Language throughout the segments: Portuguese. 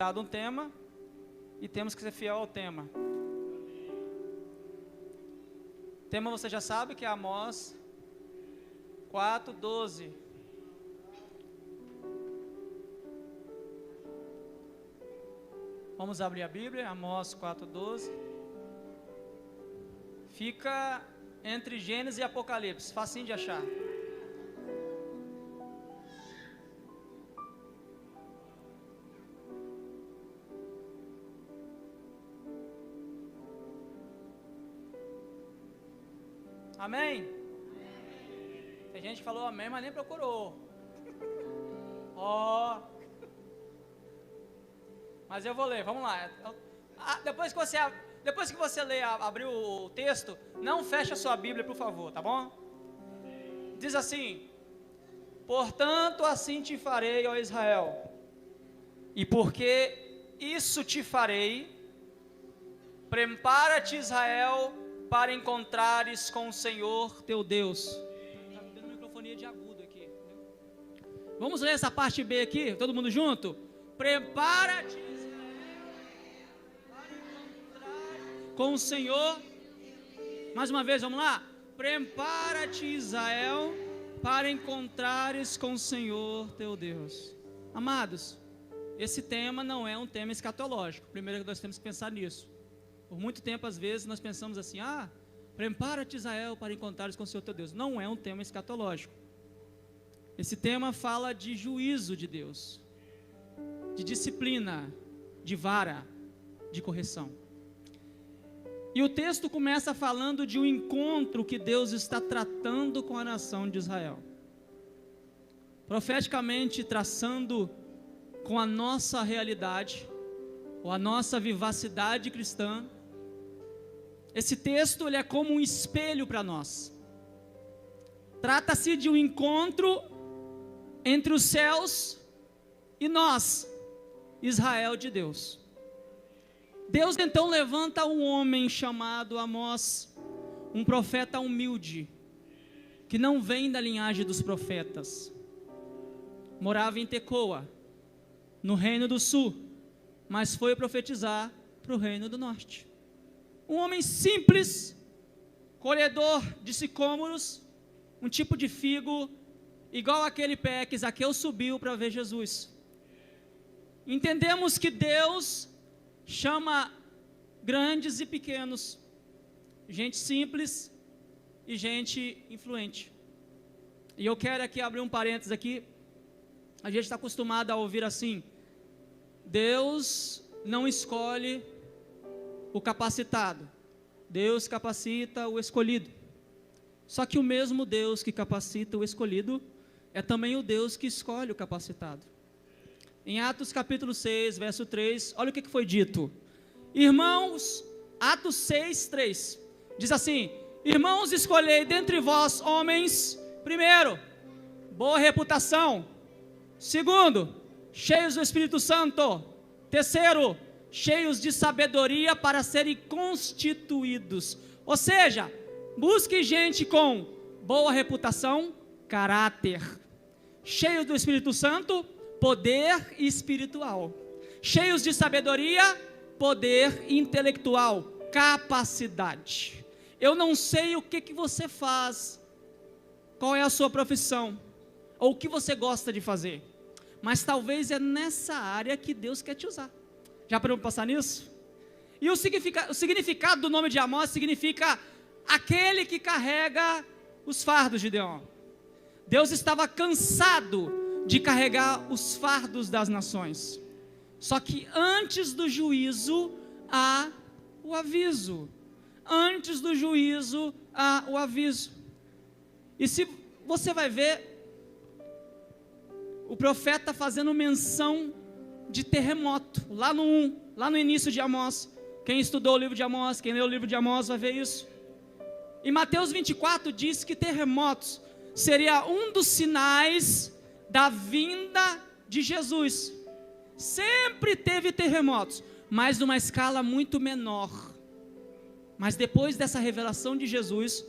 dado um tema e temos que ser fiel ao tema. O tema você já sabe que é Amós 4:12. Vamos abrir a Bíblia, Amós 4:12. Fica entre Gênesis e Apocalipse, facinho de achar. Amém? Tem gente que falou amém, mas nem procurou. Ó. Mas eu vou ler, vamos lá. Depois que você ler, abrir o texto, não feche a sua Bíblia, por favor, tá bom? Diz assim: portanto, assim te farei, ó Israel, e porque isso te farei, prepara-te, Israel, para encontrares com o Senhor teu Deus. Está tendo microfonia de agudo aqui. Vamos ler essa parte B aqui, todo mundo junto? Prepara-te, Israel, para encontrar com o Senhor. Mais uma vez, vamos lá? Prepara-te, Israel, para encontrares com o Senhor teu Deus. Amados, esse tema não é um tema escatológico. Primeiro nós temos que pensar nisso. Por muito tempo, às vezes, nós pensamos assim: prepara-te, Israel, para encontrares com o Senhor teu Deus. Não é um tema escatológico. Esse tema fala de juízo de Deus, de disciplina, de vara, de correção. E o texto começa falando de um encontro que Deus está tratando com a nação de Israel, profeticamente traçando com a nossa realidade, ou a nossa vivacidade cristã. Esse texto ele é como um espelho para nós. Trata-se de um encontro entre os céus e nós, Israel de Deus. Deus então levanta um homem chamado Amós, um profeta humilde, que não vem da linhagem dos profetas. Morava em Tecoa, no reino do sul, mas foi profetizar para o reino do norte. Um homem simples, colhedor de sicômoros, um tipo de figo, igual aquele pé que Zaqueu subiu para ver Jesus. Entendemos que Deus chama grandes e pequenos, gente simples e gente influente. E eu quero aqui abrir um parênteses aqui. A gente está acostumado a ouvir assim: Deus não escolhe o capacitado, Deus capacita o escolhido. Só que o mesmo Deus que capacita o escolhido é também o Deus que escolhe o capacitado. Em Atos capítulo 6, verso 3, olha o que foi dito. Irmãos, Atos 6, 3, diz assim: irmãos, escolhei dentre vós homens, primeiro, boa reputação; segundo, cheios do Espírito Santo; terceiro, cheios de sabedoria para serem constituídos. Ou seja, busque gente com boa reputação, caráter; cheios do Espírito Santo, poder espiritual; cheios de sabedoria, poder intelectual, capacidade. Eu não sei o que você faz, qual é a sua profissão, ou o que você gosta de fazer, mas talvez é nessa área que Deus quer te usar. Já parou para passar nisso? E o significado do nome de Amós significa aquele que carrega os fardos de Deus. Deus estava cansado de carregar os fardos das nações. Só que antes do juízo há o aviso. Antes do juízo há o aviso. E se você vai ver o profeta fazendo menção de terremoto, lá no início de Amós. Quem estudou o livro de Amós, quem leu o livro de Amós vai ver isso. Em Mateus 24 diz que terremotos seria um dos sinais da vinda de Jesus. Sempre teve terremotos, mas numa escala muito menor. Mas depois dessa revelação de Jesus,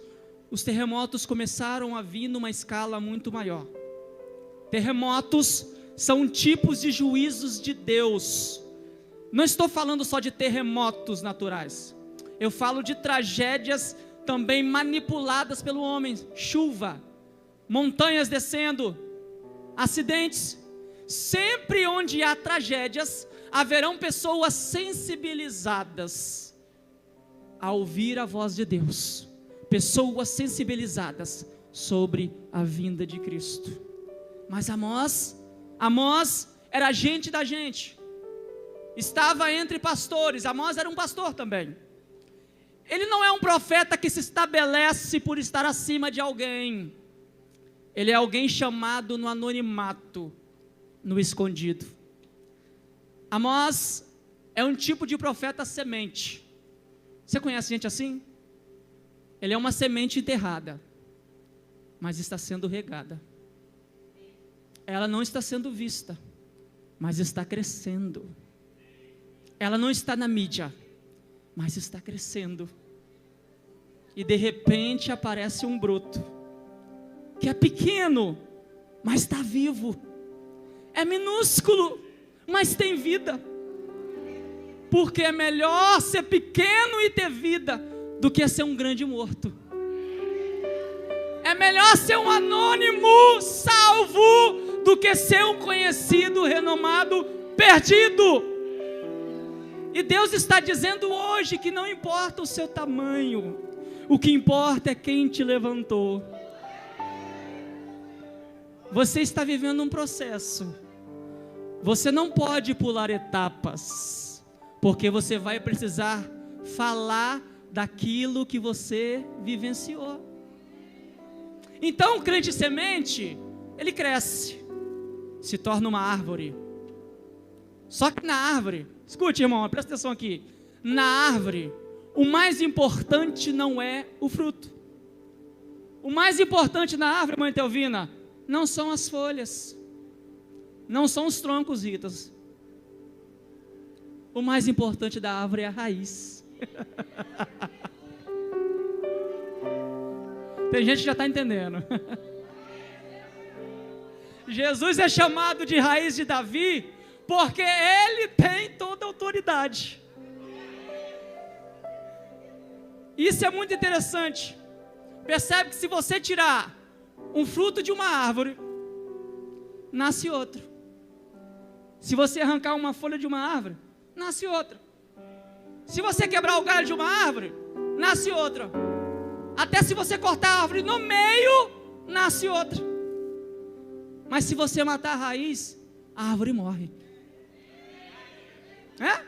os terremotos começaram a vir numa escala muito maior. Terremotos são tipos de juízos de Deus Não estou falando só de terremotos naturais. Eu falo de tragédias também manipuladas pelo homem. Chuva, montanhas descendo, acidentes. Sempre onde há tragédias, haverão pessoas sensibilizadas a ouvir a voz de Deus. Pessoas sensibilizadas sobre a vinda de Cristo. Mas Amós era gente da gente. Estava entre pastores. Amós era um pastor também. Ele não é um profeta que se estabelece por estar acima de alguém. Ele é alguém chamado no anonimato, no escondido. Amós é um tipo de profeta semente. Você conhece gente assim? Ele é uma semente enterrada, mas está sendo regada. Ela não está sendo vista, mas está crescendo. Ela não está na mídia, mas está crescendo. E de repente aparece um broto, que é pequeno, mas está vivo. É minúsculo, mas tem vida. Porque é melhor ser pequeno e ter vida do que ser um grande morto. É melhor ser um anônimo salvo do que ser um conhecido, renomado, perdido. E Deus está dizendo hoje que não importa o seu tamanho, o que importa é quem te levantou. Você está vivendo um processo. Você não pode pular etapas, porque você vai precisar falar daquilo que você vivenciou. Então o crente semente, ele cresce, se torna uma árvore. Só que na árvore, escute irmão, presta atenção aqui. Na árvore, o mais importante não é o fruto. O mais importante na árvore, mãe Telvina, não são as folhas, não são os troncos, Ritas. O mais importante da árvore é a raiz. Tem gente que já está entendendo. Jesus é chamado de raiz de Davi, porque ele tem toda a autoridade. Isso é muito interessante. Percebe que se você tirar um fruto de uma árvore, nasce outro. Se você arrancar uma folha de uma árvore, nasce outra. Se você quebrar o galho de uma árvore, nasce outra. Até se você cortar a árvore no meio, nasce outra. Mas se você matar a raiz, a árvore morre. É?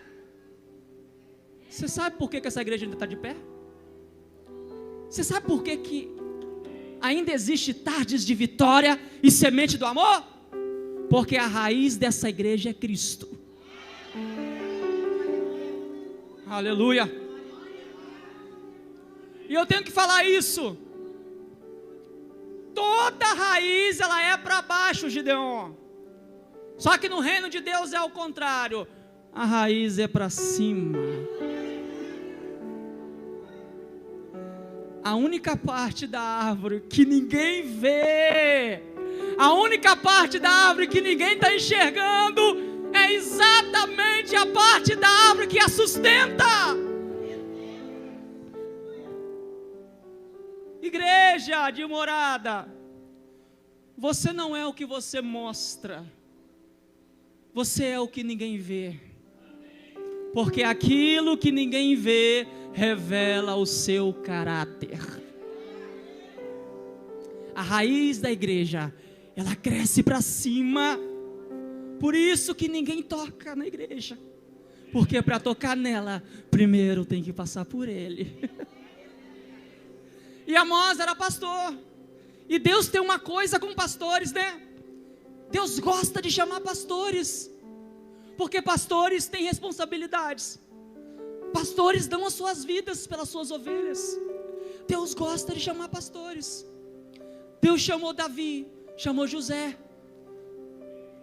Você sabe por que essa igreja ainda está de pé? Você sabe por que ainda existe tardes de vitória e semente do amor? Porque a raiz dessa igreja é Cristo. Aleluia. E eu tenho que falar isso. Toda raiz ela é para baixo, Gideon. Só que no reino de Deus é o contrário. A raiz é para cima. A única parte da árvore que ninguém vê, a única parte da árvore que ninguém está enxergando, é exatamente a parte da árvore que a sustenta. Igreja de morada, você não é o que você mostra, você é o que ninguém vê, porque aquilo que ninguém vê revela o seu caráter. A raiz da igreja, ela cresce para cima. Por isso que ninguém toca na igreja, porque para tocar nela, primeiro tem que passar por ele. E Amós era pastor. E Deus tem uma coisa com pastores, né? Deus gosta de chamar pastores, porque pastores têm responsabilidades. Pastores dão as suas vidas pelas suas ovelhas. Deus gosta de chamar pastores. Deus chamou Davi, chamou José,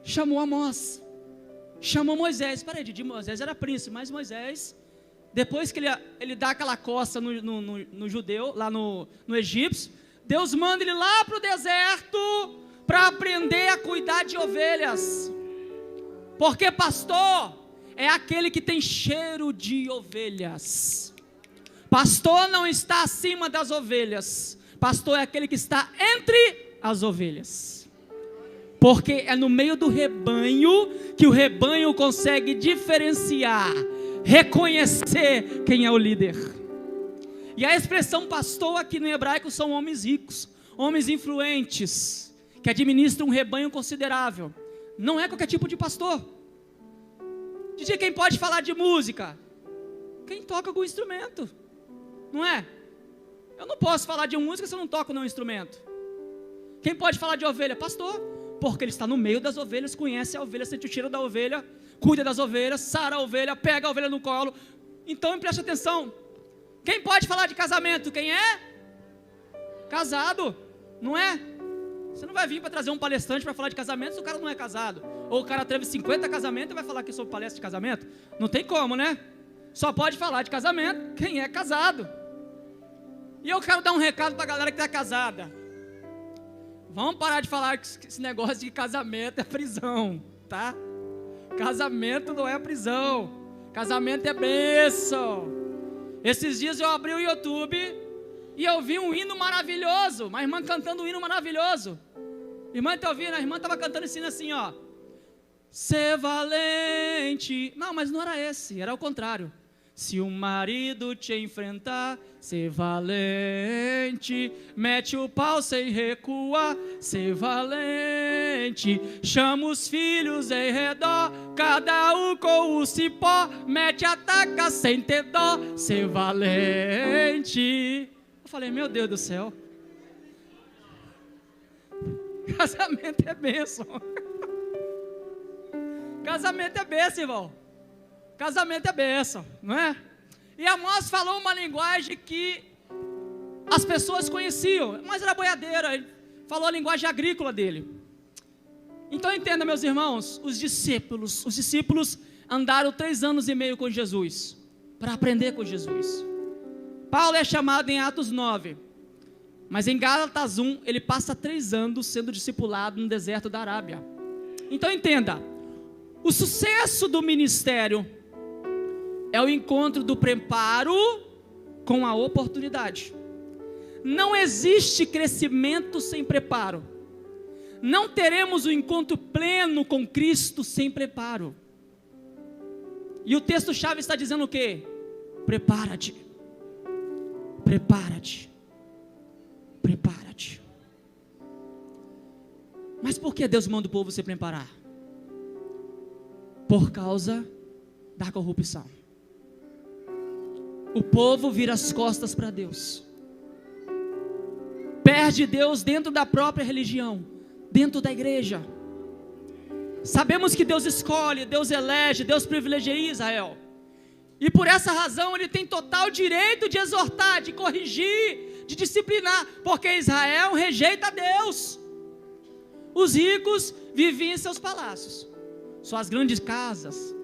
chamou Amós, chamou Moisés. Espera aí, Moisés era príncipe, mas Moisés, depois que ele dá aquela coça no judeu, lá no egípcio, Deus manda ele lá para o deserto, para aprender a cuidar de ovelhas. Porque pastor é aquele que tem cheiro de ovelhas. Pastor não está acima das ovelhas. Pastor é aquele que está entre as ovelhas. Porque é no meio do rebanho que o rebanho consegue diferenciar, reconhecer quem é o líder. E a expressão pastor aqui no hebraico são homens ricos, homens influentes, que administram um rebanho considerável. Não é qualquer tipo de pastor. DJ, quem pode falar de música? Quem toca algum instrumento, não é? Eu não posso falar de música se eu não toco nenhum instrumento. Quem pode falar de ovelha? Pastor, porque ele está no meio das ovelhas, conhece a ovelha, sente o cheiro da ovelha, cuida das ovelhas, sara a ovelha, pega a ovelha no colo. Então preste atenção. Quem pode falar de casamento? Quem é? Casado, não é? Você não vai vir para trazer um palestrante para falar de casamento se o cara não é casado. Ou o cara teve 50 casamentos e vai falar aqui sobre palestra de casamento? Não tem como, né? Só pode falar de casamento quem é casado. E eu quero dar um recado para a galera que está casada. Vamos parar de falar que esse negócio de casamento é prisão, tá? Casamento não é prisão. Casamento é bênção. Esses dias eu abri o YouTube e eu vi um hino maravilhoso. Uma irmã cantando um hino maravilhoso. Irmã, está ouvindo? A irmã estava cantando esse hino assim, ó. Ser valente. Não, mas não era esse, era o contrário. Se o marido te enfrentar, ser valente, mete o pau sem recuar, ser valente, chama os filhos em redor, cada um com o cipó, mete a taca sem ter dó, ser valente. Eu falei, meu Deus do céu, casamento é bênção. Casamento é bênção, irmão. Casamento é bênção, não é? E Amós falou uma linguagem que as pessoas conheciam, mas era boiadeira, ele falou a linguagem agrícola dele. Então entenda, meus irmãos, os discípulos andaram 3 anos e meio com Jesus, para aprender com Jesus. Paulo é chamado em Atos 9, mas em Gálatas 1, ele passa 3 anos sendo discipulado no deserto da Arábia. Então entenda, o sucesso do ministério é o encontro do preparo com a oportunidade. Não existe crescimento sem preparo. Não teremos o encontro pleno com Cristo sem preparo. E o texto-chave está dizendo o quê? Prepara-te. Prepara-te. Prepara-te. Mas por que Deus manda o povo se preparar? Por causa da corrupção. O povo vira as costas para Deus, perde Deus dentro da própria religião, dentro da igreja. Sabemos que Deus escolhe, Deus elege, Deus privilegia Israel, e por essa razão Ele tem total direito de exortar, de corrigir, de disciplinar, porque Israel rejeita Deus. Os ricos viviam em seus palácios, suas grandes casas,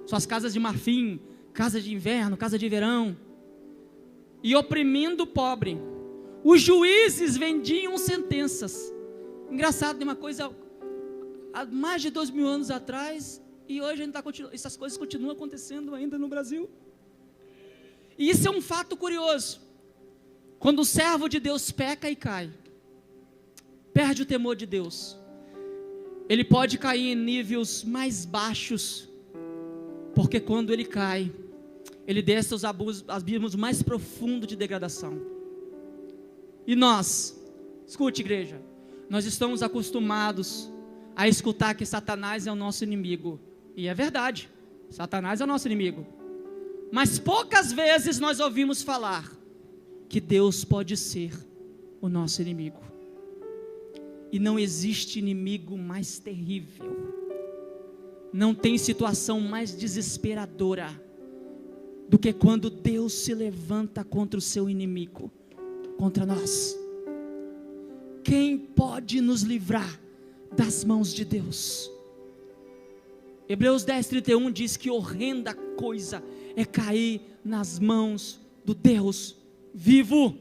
suas casas de marfim, casa de inverno, casa de verão, e oprimindo o pobre. Os juízes vendiam sentenças. Engraçado, tem uma coisa, há mais de 2000 anos atrás, e hoje ainda essas coisas continuam acontecendo ainda no Brasil. E isso é um fato curioso. Quando o servo de Deus peca e cai, perde o temor de Deus, ele pode cair em níveis mais baixos, porque quando ele cai, ele desce aos abismos mais profundos de degradação. E nós, escute, igreja, nós estamos acostumados a escutar que Satanás é o nosso inimigo, e é verdade, Satanás é o nosso inimigo, mas poucas vezes nós ouvimos falar que Deus pode ser o nosso inimigo. E não existe inimigo mais terrível, não tem situação mais desesperadora do que quando Deus se levanta contra o seu inimigo, contra nós. Quem pode nos livrar das mãos de Deus? Hebreus 10:31 diz que horrenda coisa é cair nas mãos do Deus vivo.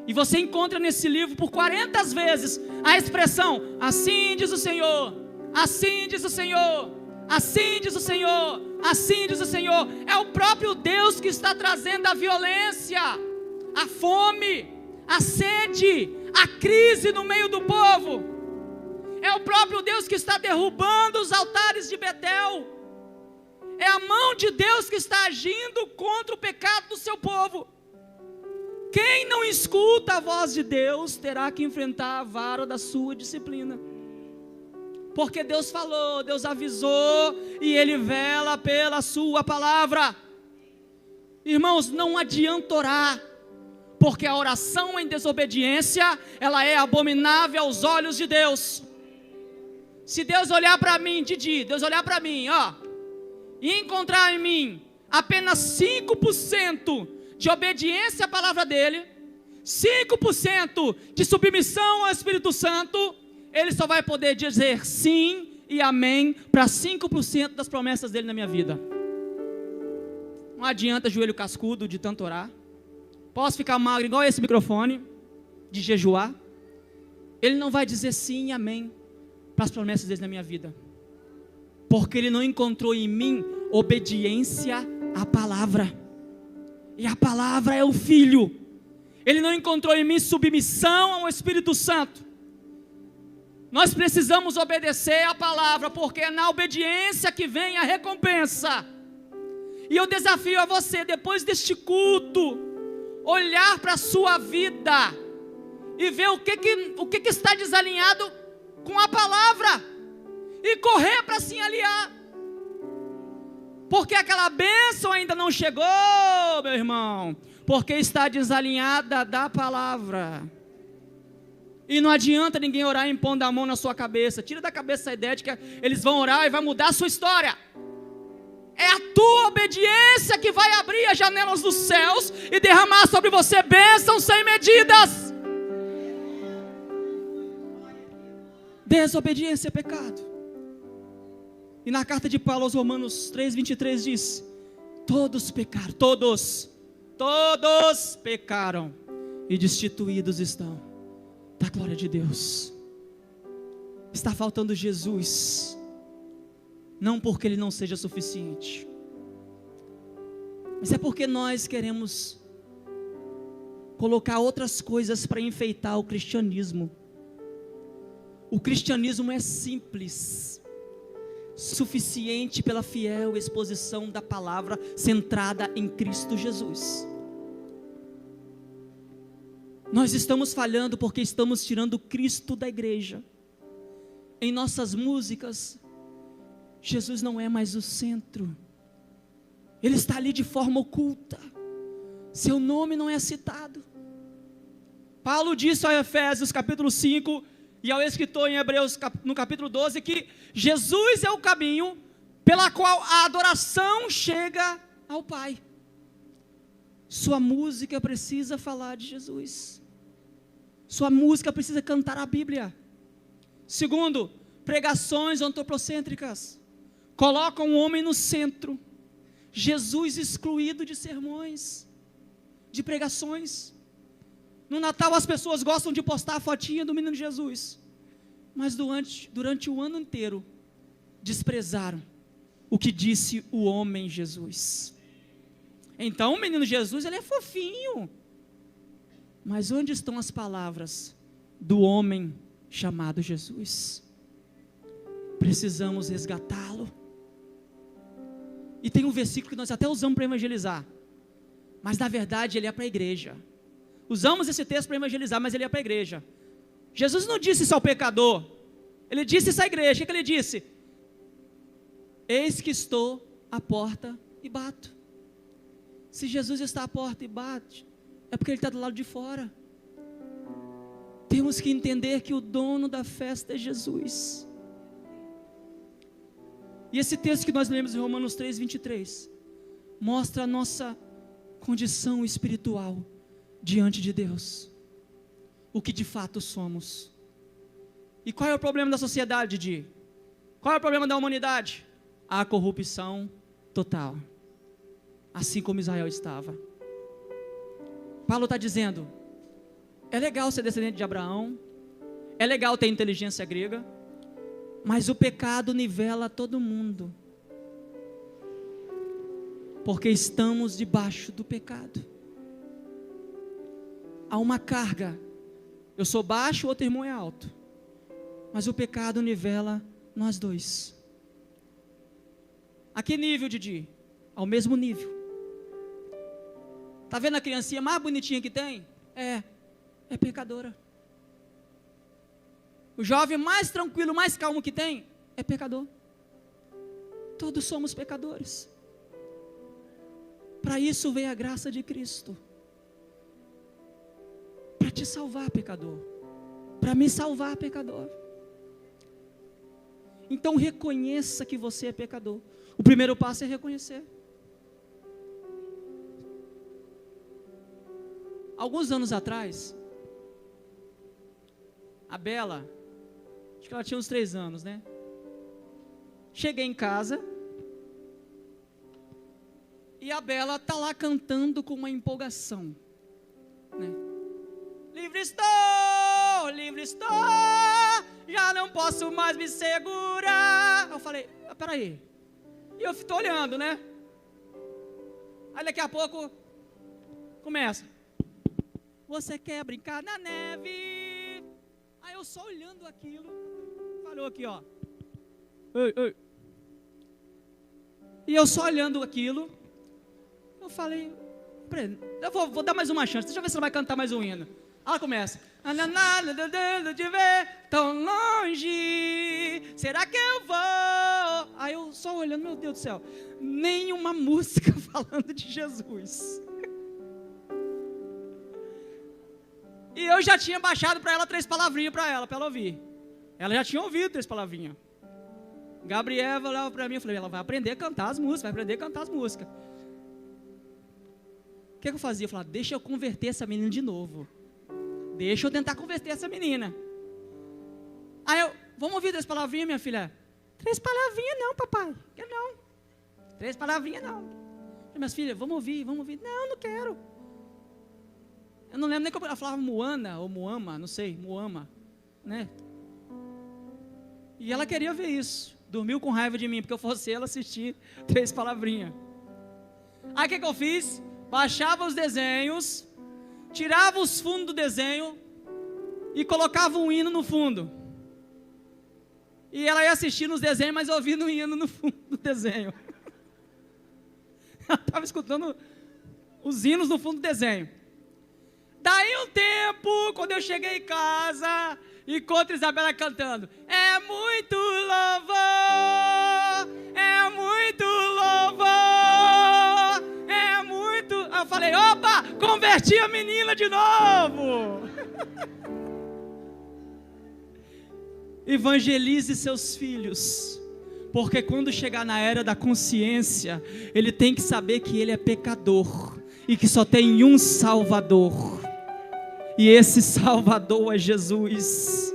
E você encontra nesse livro por 40 vezes a expressão, assim diz o Senhor, assim diz o Senhor, assim diz o Senhor, Assim diz o Senhor, é o próprio Deus que está trazendo a violência, a fome, a sede, a crise no meio do povo. É o próprio Deus que está derrubando os altares de Betel. É a mão de Deus que está agindo contra o pecado do seu povo. Quem não escuta a voz de Deus terá que enfrentar a vara da sua disciplina. Porque Deus falou, Deus avisou, e Ele vela pela sua palavra. Irmãos, não adianta orar, porque a oração em desobediência, ela é abominável aos olhos de Deus. Se Deus olhar para mim, Didi, Deus olhar para mim, e encontrar em mim apenas 5% de obediência à palavra dEle, 5% de submissão ao Espírito Santo, Ele só vai poder dizer sim e amém para 5% das promessas dEle na minha vida. Não adianta joelho cascudo de tanto orar. Posso ficar magro igual esse microfone, de jejuar. Ele não vai dizer sim e amém para as promessas dele na minha vida, porque ele não encontrou em mim obediência à palavra, e a palavra é o Filho. Ele não encontrou em mim submissão ao Espírito Santo. Nós precisamos obedecer à palavra, porque é na obediência que vem a recompensa. E eu desafio a você, depois deste culto, olhar para a sua vida e ver o que está desalinhado com a palavra e correr para se alinhar, porque aquela bênção ainda não chegou, meu irmão, porque está desalinhada da palavra. E não adianta ninguém orar impondo a mão na sua cabeça. Tira da cabeça a ideia de que eles vão orar e vai mudar a sua história. É a tua obediência que vai abrir as janelas dos céus e derramar sobre você bênçãos sem medidas. Desobediência é pecado. E na carta de Paulo aos Romanos 3:23 diz: todos pecaram, todos pecaram e destituídos estão da glória de Deus. Está faltando Jesus, não porque Ele não seja suficiente, mas é porque nós queremos colocar outras coisas para enfeitar o cristianismo. O cristianismo é simples, suficiente pela fiel exposição da palavra centrada em Cristo Jesus. Nós estamos falhando porque estamos tirando Cristo da igreja. Em nossas músicas, Jesus não é mais o centro. Ele está ali de forma oculta. Seu nome não é citado. Paulo disse ao Efésios capítulo 5 e ao escritor em Hebreus no capítulo 12 que Jesus é o caminho pela qual a adoração chega ao Pai. Sua música precisa falar de Jesus. Sua música precisa cantar a Bíblia. Segundo, pregações antropocêntricas colocam o homem no centro. Jesus excluído de sermões, de pregações. No Natal as pessoas gostam de postar a fotinha do menino Jesus, mas durante o ano inteiro desprezaram o que disse o homem Jesus. Então o menino Jesus, ele é fofinho, mas onde estão as palavras do homem chamado Jesus? Precisamos resgatá-lo. E tem um versículo que nós até usamos para evangelizar, mas na verdade ele é para a igreja. Usamos esse texto para evangelizar, mas ele é para a igreja. Jesus não disse isso ao pecador, ele disse isso à igreja. O que ele disse? Eis que estou à porta e bato. Se Jesus está à porta e bate, é porque ele está do lado de fora. Temos que entender que o dono da festa é Jesus. E esse texto que nós lemos em Romanos 3:23 mostra a nossa condição espiritual diante de Deus, o que de fato somos. E qual é o problema da sociedade, Didi? Qual é o problema da humanidade? A corrupção total, assim como Israel estava. Paulo está dizendo, é legal ser descendente de Abraão, é legal ter inteligência grega, mas o pecado nivela todo mundo. Porque estamos debaixo do pecado. Há uma carga. Eu sou baixo, o outro irmão é alto. Mas o pecado nivela nós dois. A que nível, Didi? Ao mesmo nível. Está vendo a criancinha mais bonitinha que tem? É pecadora. O jovem mais tranquilo, mais calmo que tem, é pecador. Todos somos pecadores. Para isso veio a graça de Cristo. Para te salvar, pecador. Para me salvar, pecador. Então reconheça que você é pecador. O primeiro passo é reconhecer. Alguns anos atrás, a Bela, acho que ela tinha uns 3 anos, né? Cheguei em casa e a Bela está lá cantando com uma empolgação, né? Livre estou, já não posso mais me segurar. Eu falei, peraí. E eu estou olhando, né? Aí daqui a pouco começa. Você quer brincar na neve? Aí eu só olhando aquilo, falou aqui, ó. Ei. E eu só olhando aquilo, eu falei, eu vou dar mais uma chance, deixa eu ver se ela vai cantar mais um hino. Ela começa. De ver tão longe, será que eu vou? Aí eu só olhando, meu Deus do céu, nenhuma música falando de Jesus. E eu já tinha baixado para ela 3 palavrinhas para ela ouvir. Ela já tinha ouvido 3 palavrinhas. Gabriela olhava para mim e falei, ela vai aprender a cantar as músicas, O que eu fazia? Eu falava, deixa eu converter essa menina de novo. Deixa eu tentar converter essa menina. Aí eu, vamos ouvir 3 palavrinhas, minha filha? 3 palavrinhas não, papai. Quero não. 3 palavrinhas não. Minhas filhas, vamos ouvir. Não quero. Eu não lembro nem como ela falava Moana ou Moama, não sei, Moama, né? E ela queria ver isso. Dormiu com raiva de mim, porque eu fosse ela assistir 3 palavrinhas. Aí o que eu fiz? Baixava os desenhos, tirava os fundos do desenho e colocava um hino no fundo. E ela ia assistindo os desenhos, mas ouvindo o hino no fundo do desenho. Ela estava escutando os hinos no fundo do desenho. Daí um tempo, quando eu cheguei em casa, encontro Isabela cantando, é muito louvor, é muito louvor, é muito... Aí eu falei, opa, converti a menina de novo. Evangelize seus filhos, porque quando chegar na era da consciência, ele tem que saber que ele é pecador, e que só tem um Salvador, e esse Salvador é Jesus.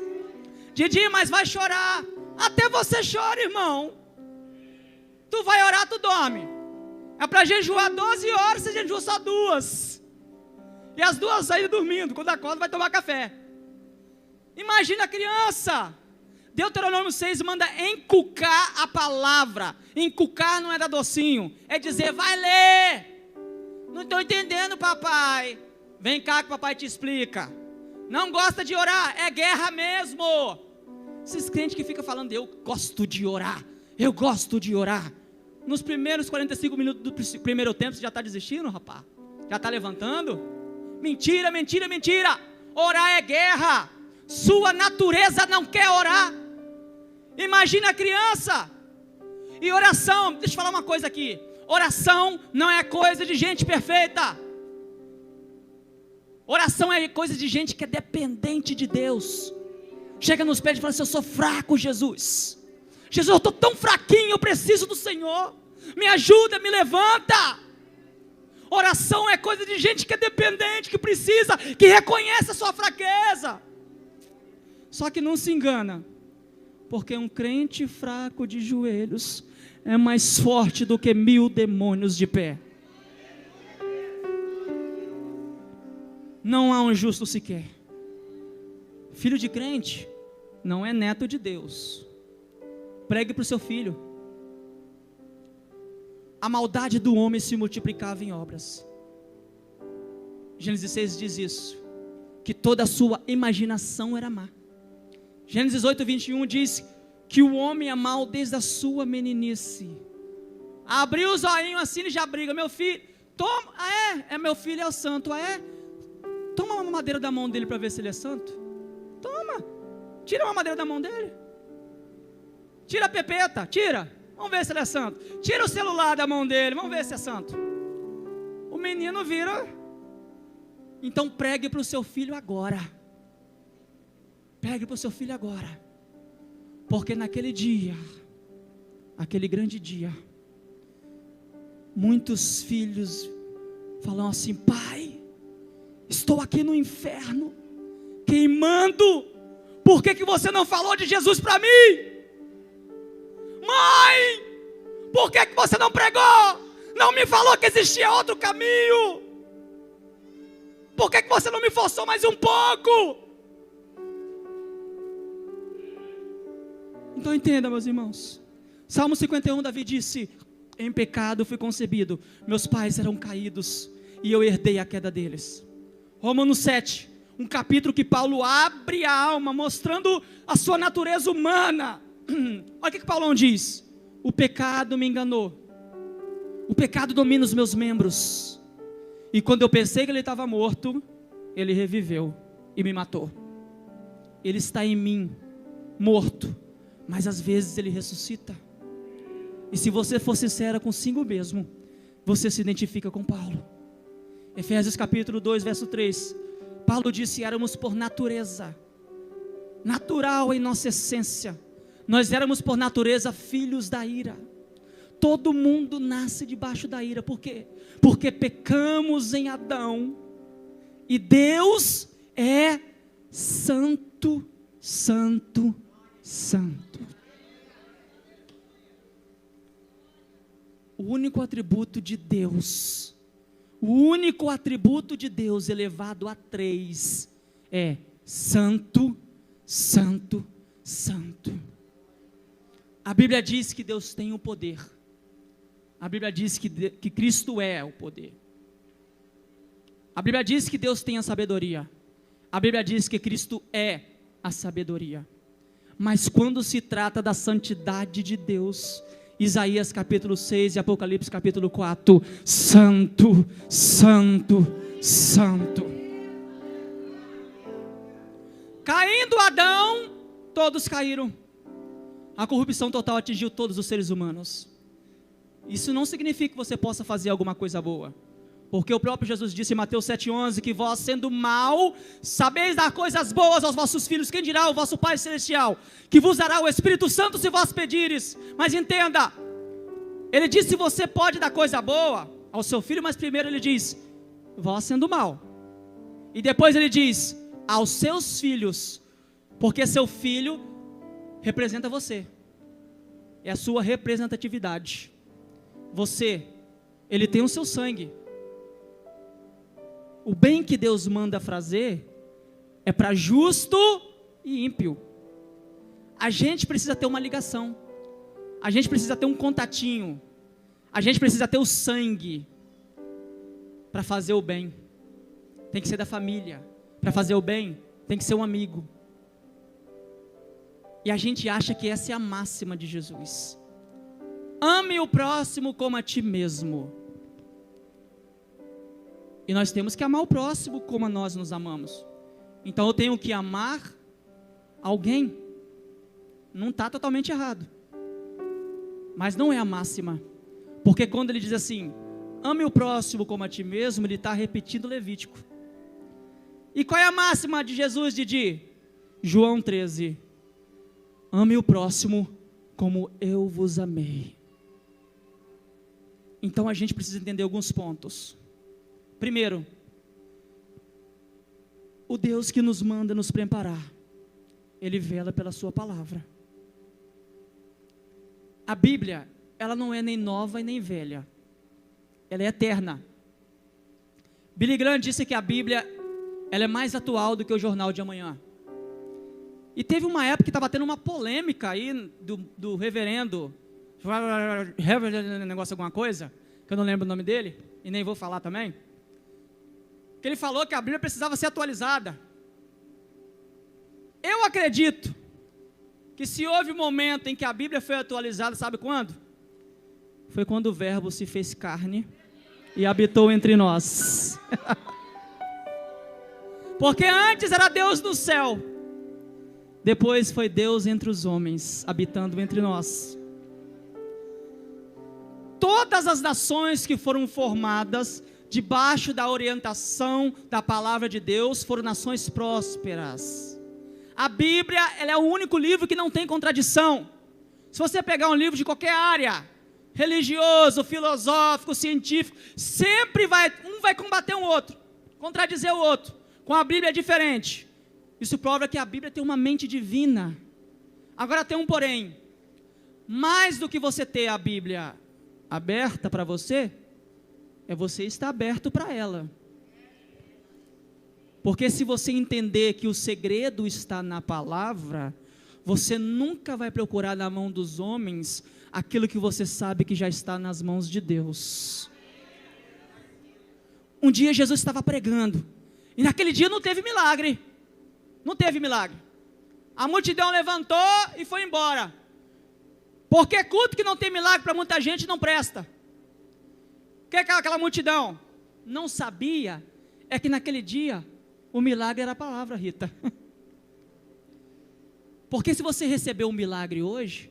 Didi, mas vai chorar, até você chora, irmão. Tu vai orar, tu dorme. É para jejuar 12 horas, você jejua só 2, e as 2 saem dormindo, quando acorda vai tomar café. Imagina a criança. Deuteronômio 6 manda encucar a palavra. Encucar não é dar docinho, é dizer, vai ler. Não estou entendendo, papai. Vem cá que o papai te explica. Não gosta de orar, é guerra mesmo. Esses crentes que ficam falando, eu gosto de orar. Nos primeiros 45 minutos do primeiro tempo, você já está desistindo, rapaz? Já está levantando? Mentira. Orar é guerra. Sua natureza não quer orar. Imagina a criança. E oração, deixa eu falar uma coisa aqui. Oração não é coisa de gente perfeita. Oração é coisa de gente que é dependente de Deus. Chega nos pés e fala assim, eu sou fraco, Jesus. Jesus, eu estou tão fraquinho, eu preciso do Senhor. Me ajuda, me levanta. Oração é coisa de gente que é dependente, que precisa, que reconhece a sua fraqueza. Só que não se engana, porque um crente fraco de joelhos é mais forte do que 1000 demônios de pé. Não há um justo sequer. Filho de crente não é neto de Deus. Pregue para o seu filho. a maldade do homem se multiplicava em obras. Gênesis 6 diz isso, que toda a sua imaginação era má. Gênesis 8:21 diz que o homem é mau desde a sua meninice. Abriu os olhinhos assim, ele já briga. Meu filho, toma, meu filho é o santo, toma uma madeira da mão dele para ver se ele é santo. Toma, tira uma madeira da mão dele. Tira a pepeta, tira, vamos ver se ele é santo. Tira o celular da mão dele, vamos ver se é santo. O menino vira. Então pregue para o seu filho agora. Pregue para o seu filho agora. Porque naquele dia, aquele grande dia, muitos filhos falam assim: pai, estou aqui no inferno, queimando, por que você não falou de Jesus para mim? Mãe, por que você não pregou? Não me falou que existia outro caminho? Por que você não me forçou mais um pouco? Então entenda, meus irmãos. Salmo 51, Davi disse: em pecado fui concebido, meus pais eram caídos, e eu herdei a queda deles. Romanos 7, um capítulo que Paulo abre a alma, mostrando a sua natureza humana. Olha o que Paulo diz: o pecado me enganou, o pecado domina os meus membros, e quando eu pensei que ele estava morto, ele reviveu e me matou. Ele está em mim, morto, mas às vezes ele ressuscita. E se você for sincera consigo mesmo, você se identifica com Paulo. Efésios capítulo 2, verso 3, Paulo disse: éramos por natureza, natural em nossa essência, nós éramos por natureza filhos da ira. Todo mundo nasce debaixo da ira. Por quê? Porque pecamos em Adão, e Deus é santo, santo, santo. O único atributo de Deus, o único atributo de Deus elevado a 3 é santo, santo, santo. A Bíblia diz que Deus tem o poder. A Bíblia diz que Cristo é o poder. A Bíblia diz que Deus tem a sabedoria. A Bíblia diz que Cristo é a sabedoria. Mas quando se trata da santidade de Deus, Isaías capítulo 6 e Apocalipse capítulo 4, santo, santo, santo. Caindo Adão, todos caíram. A corrupção total atingiu todos os seres humanos. Isso não significa que você possa fazer alguma coisa boa, porque o próprio Jesus disse em Mateus 7,11, que vós, sendo mau, sabeis dar coisas boas aos vossos filhos, quem dirá o vosso Pai Celestial, que vos dará o Espírito Santo se vós pedires. Mas entenda, ele diz se você pode dar coisa boa ao seu filho, mas primeiro ele diz, vós sendo mau, e depois ele diz, aos seus filhos, porque seu filho representa você, é a sua representatividade. Você, ele tem o seu sangue. O bem que Deus manda fazer é para justo e ímpio. A gente precisa ter uma ligação, a gente precisa ter um contatinho, a gente precisa ter o sangue para fazer o bem. Tem que ser da família. Para fazer o bem, tem que ser um amigo. E a gente acha que essa é a máxima de Jesus. Ame o próximo como a ti mesmo. E nós temos que amar o próximo como nós nos amamos. Então eu tenho que amar alguém. Não está totalmente errado, mas não é a máxima. Porque quando ele diz assim, ame o próximo como a ti mesmo, ele está repetindo Levítico. E qual é a máxima de Jesus, Didi? João 13. Ame o próximo como eu vos amei. Então a gente precisa entender alguns pontos. Primeiro, o Deus que nos manda nos preparar, Ele vela pela sua palavra. A Bíblia, ela não é nem nova e nem velha, ela é eterna. Billy Graham disse que a Bíblia, ela é mais atual do que o jornal de amanhã. E teve uma época que estava tendo uma polêmica aí do reverendo negócio alguma coisa, que eu não lembro o nome dele, e nem vou falar também, que ele falou que a Bíblia precisava ser atualizada. Eu acredito que se houve um momento em que a Bíblia foi atualizada, sabe quando? Foi quando o Verbo se fez carne e habitou entre nós. Porque antes era Deus no céu, depois foi Deus entre os homens, habitando entre nós. Todas as nações que foram formadas debaixo da orientação da palavra de Deus foram nações prósperas. A Bíblia, ela é o único livro que não tem contradição. Se você pegar um livro de qualquer área, religioso, filosófico, científico, sempre um vai combater o outro, contradizer o outro. Com a Bíblia é diferente. Isso prova que a Bíblia tem uma mente divina. Agora tem um porém. Mais do que você ter a Bíblia aberta para você, é você estar aberto para ela. Porque se você entender que o segredo está na palavra, você nunca vai procurar na mão dos homens aquilo que você sabe que já está nas mãos de Deus. Um dia Jesus estava pregando, e naquele dia não teve milagre. Não teve milagre. A multidão levantou e foi embora. Porque culto que não tem milagre para muita gente não presta. O que é aquela multidão? Não sabia, é que naquele dia o milagre era a palavra, Rita. Porque se você recebeu um milagre hoje,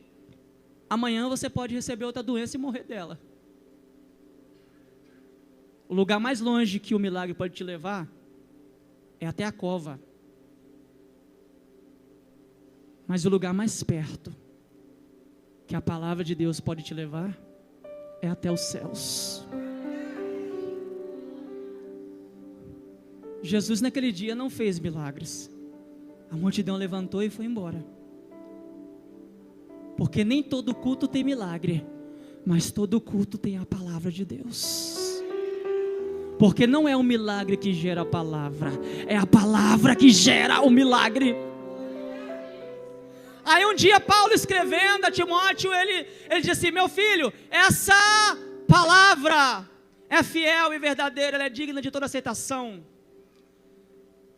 amanhã você pode receber outra doença e morrer dela. O lugar mais longe que o milagre pode te levar é até a cova. Mas o lugar mais perto que a palavra de Deus pode te levar é até os céus. Jesus naquele dia não fez milagres. A multidão levantou e foi embora. Porque nem todo culto tem milagre, mas todo culto tem a palavra de Deus. Porque não é o milagre que gera a palavra, é a palavra que gera o milagre. Aí um dia Paulo escrevendo a Timóteo, ele disse assim: meu filho, essa palavra é fiel e verdadeira, ela é digna de toda aceitação.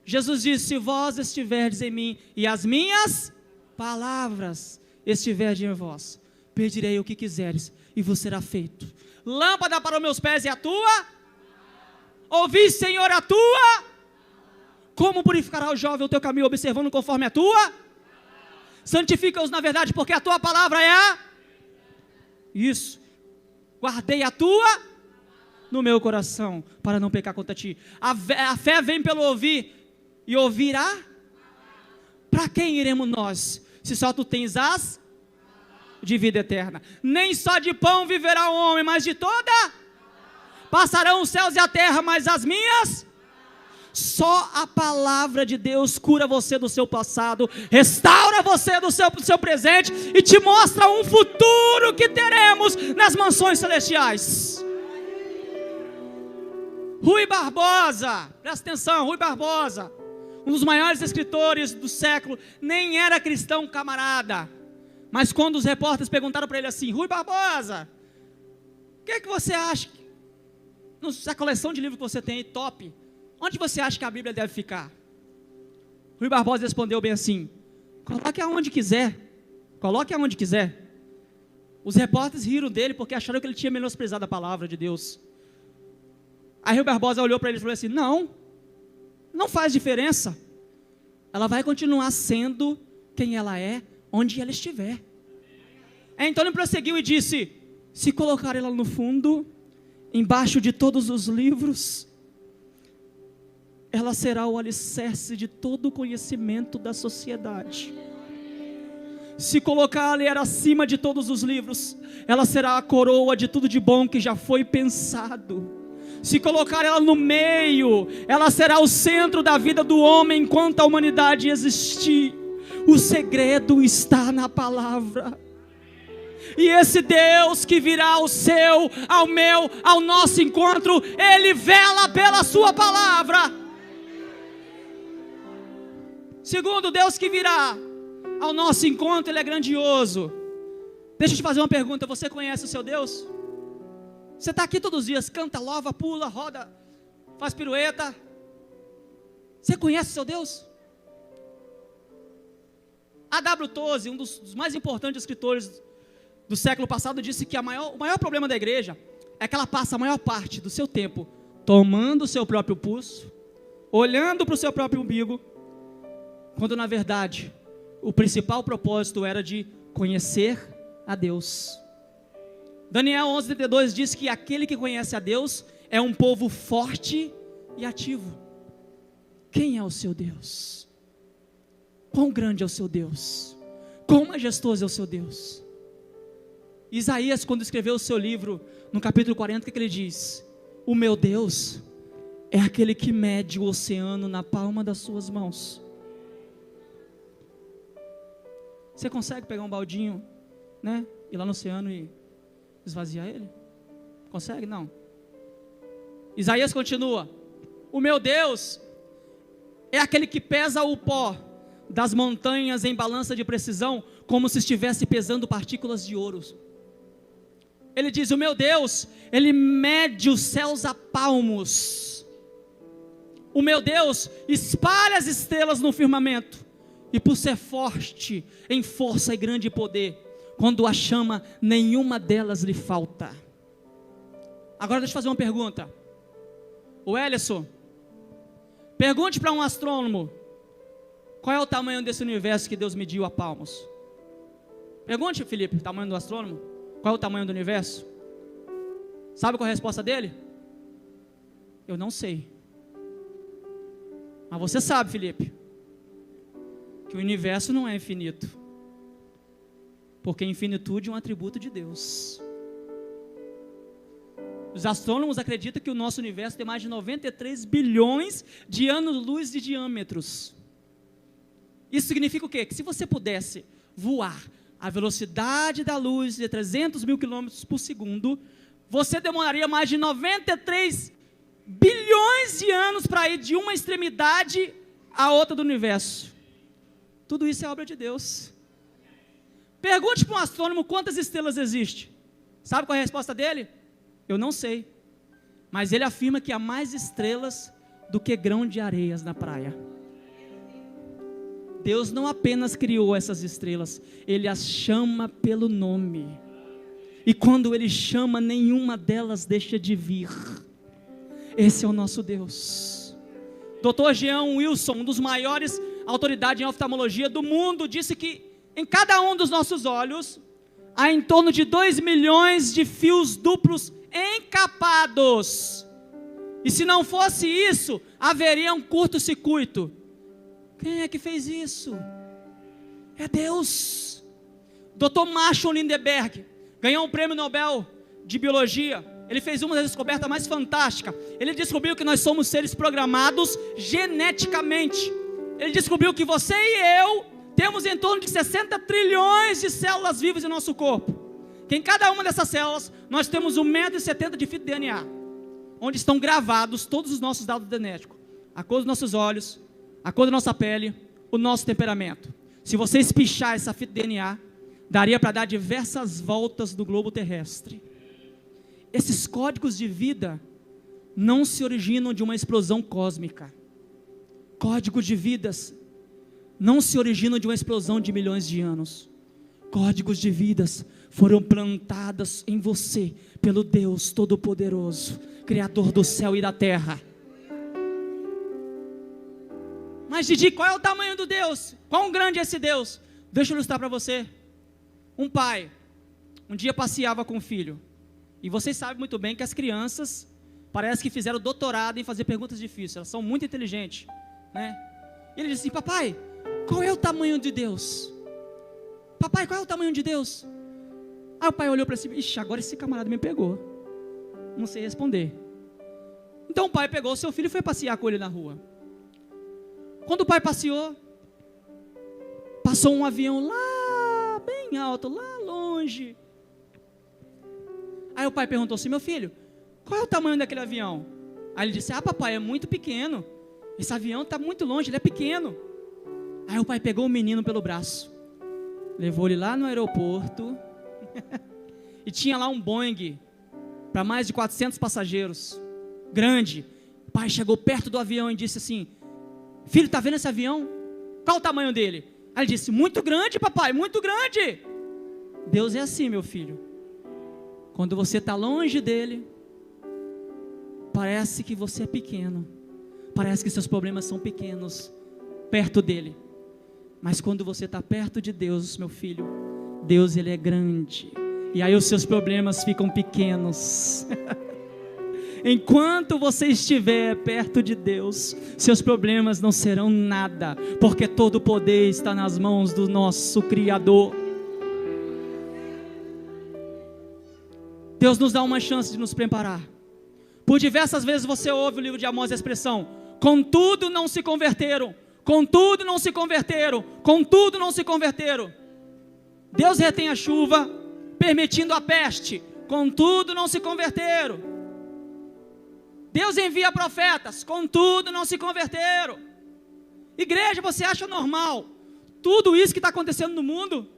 Jesus disse: se vós estiverdes em mim e as minhas palavras estiverem em vós, pedirei o que quiseres e vos será feito. Lâmpada para os meus pés é a tua, ouvi, Senhor, a tua. Como purificará o jovem o teu caminho, observando conforme a tua? Santifica-os na verdade, porque a tua palavra é a... Isso. Guardei a tua no meu coração, para não pecar contra ti. A fé vem pelo ouvir, e ouvirá. Para quem iremos nós, se só tu tens as de vida eterna? Nem só de pão viverá o homem, mas de toda. Passarão os céus e a terra, mas as minhas... Só a palavra de Deus cura você do seu passado, restaura você do seu presente e te mostra um futuro que teremos nas mansões celestiais. Rui Barbosa, presta atenção, Rui Barbosa, um dos maiores escritores do século, nem era cristão, camarada, mas quando os repórteres perguntaram para ele assim: Rui Barbosa, o que é que você acha, nessa coleção de livros que você tem aí, top, onde você acha que a Bíblia deve ficar? Rui Barbosa respondeu bem assim: coloque aonde quiser, coloque aonde quiser. Os repórteres riram dele porque acharam que ele tinha menosprezado a palavra de Deus. Aí Rui Barbosa olhou para ele e falou assim: não faz diferença, ela vai continuar sendo quem ela é, onde ela estiver. Então ele prosseguiu e disse: se colocar ela no fundo, embaixo de todos os livros, ela será o alicerce de todo o conhecimento da sociedade. Se colocar ela acima de todos os livros, ela será a coroa de tudo de bom que já foi pensado. Se colocar ela no meio, ela será o centro da vida do homem enquanto a humanidade existir. O segredo está na palavra. E esse Deus que virá ao seu, ao meu, ao nosso encontro, Ele vela pela sua palavra. Segundo, Deus que virá ao nosso encontro, Ele é grandioso. Deixa eu te fazer uma pergunta, você conhece o seu Deus? Você está aqui todos os dias, canta, louva, pula, roda, faz pirueta. Você conhece o seu Deus? A.W. Tozer, um dos mais importantes escritores do século passado, disse que o maior problema da igreja é que ela passa a maior parte do seu tempo tomando o seu próprio pulso, olhando para o seu próprio umbigo, quando na verdade o principal propósito era de conhecer a Deus. Daniel 11:32 diz que aquele que conhece a Deus é um povo forte e ativo. Quem é o seu Deus? Quão grande é o seu Deus? Quão majestoso é o seu Deus? Isaías, quando escreveu o seu livro, no capítulo 40, o que ele diz? O meu Deus é aquele que mede o oceano na palma das suas mãos. Você consegue pegar um baldinho, né, ir lá no oceano e esvaziar ele? Consegue? Não. Isaías continua: o meu Deus é aquele que pesa o pó das montanhas em balança de precisão, como se estivesse pesando partículas de ouro. Ele diz: o meu Deus, ele mede os céus a palmos. O meu Deus espalha as estrelas no firmamento, e por ser forte em força e grande poder, quando a chama, nenhuma delas lhe falta. Agora deixa eu fazer uma pergunta. O Ellison, pergunte para um astrônomo, qual é o tamanho desse universo que Deus mediu a palmos? Pergunte, Felipe, o tamanho do astrônomo, qual é o tamanho do universo? Sabe qual é a resposta dele? Eu não sei. Mas você sabe, Felipe, que o universo não é infinito, porque infinitude é um atributo de Deus. Os astrônomos acreditam que o nosso universo tem mais de 93 bilhões de anos-luz de diâmetros. Isso significa o quê? Que se você pudesse voar a velocidade da luz de 300 mil quilômetros por segundo, você demoraria mais de 93 bilhões de anos para ir de uma extremidade à outra do universo. Tudo isso é obra de Deus. Pergunte para um astrônomo quantas estrelas existem. Sabe qual é a resposta dele? Eu não sei. Mas ele afirma que há mais estrelas do que grão de areias na praia. Deus não apenas criou essas estrelas, Ele as chama pelo nome. E quando Ele chama, nenhuma delas deixa de vir. Esse é o nosso Deus. Dr. Jean Wilson, um dos maiores autoridades em oftalmologia do mundo, disse que em cada um dos nossos olhos há em torno de 2 milhões de fios duplos encapados. E se não fosse isso, haveria um curto-circuito. Quem é que fez isso? É Deus. Dr. Marshall Lindeberg ganhou um prêmio Nobel de Biologia. Ele fez uma das descobertas mais fantásticas. Ele descobriu que nós somos seres programados geneticamente. Ele descobriu que você e eu temos em torno de 60 trilhões de células vivas em nosso corpo. Que em cada uma dessas células nós temos 1,70 m de fita DNA, onde estão gravados todos os nossos dados genéticos, a cor dos nossos olhos, a cor da nossa pele, o nosso temperamento. Se você espichar essa fita DNA, daria para dar diversas voltas do globo terrestre. Esses códigos de vida não se originam de uma explosão cósmica. Códigos de vidas não se originam de uma explosão de milhões de anos. Códigos de vidas foram plantados em você pelo Deus Todo-Poderoso, Criador do céu e da terra. Mas Didi, qual é o tamanho do Deus? Quão grande é esse Deus? Deixa eu ilustrar para você. Um pai, um dia passeava com o filho. E vocês sabem muito bem que as crianças, parece que fizeram doutorado em fazer perguntas difíceis. Elas são muito inteligentes, né? E ele disse assim: papai, qual é o tamanho de Deus? Papai, qual é o tamanho de Deus? Aí o pai olhou para si: ixi, agora esse camarada me pegou. Não sei responder. Então o pai pegou o seu filho e foi passear com ele na rua. Quando o pai passeou, passou um avião lá, bem alto, lá longe. Aí o pai perguntou assim: meu filho, qual é o tamanho daquele avião? Aí ele disse: ah, papai, é muito pequeno. Esse avião está muito longe, ele é pequeno. Aí o pai pegou o menino pelo braço, levou ele lá no aeroporto E tinha lá um Boeing para mais de 400 passageiros, grande. O pai chegou perto do avião e disse assim: filho, está vendo esse avião? Qual o tamanho dele? Aí ele disse: muito grande, papai, muito grande. Deus é assim, meu filho. Quando você está longe dele, parece que você é pequeno, parece que seus problemas são pequenos perto dele. Mas quando você está perto de Deus, meu filho, Deus, ele é grande. E aí os seus problemas ficam pequenos. Enquanto você estiver perto de Deus, seus problemas não serão nada, porque todo o poder está nas mãos do nosso Criador. Deus nos dá uma chance de nos preparar. Por diversas vezes você ouve o livro de Amós a expressão: contudo não se converteram, contudo não se converteram, contudo não se converteram. Deus retém a chuva, permitindo a peste, contudo não se converteram. Deus envia profetas, contudo não se converteram. Igreja, você acha normal tudo isso que está acontecendo no mundo?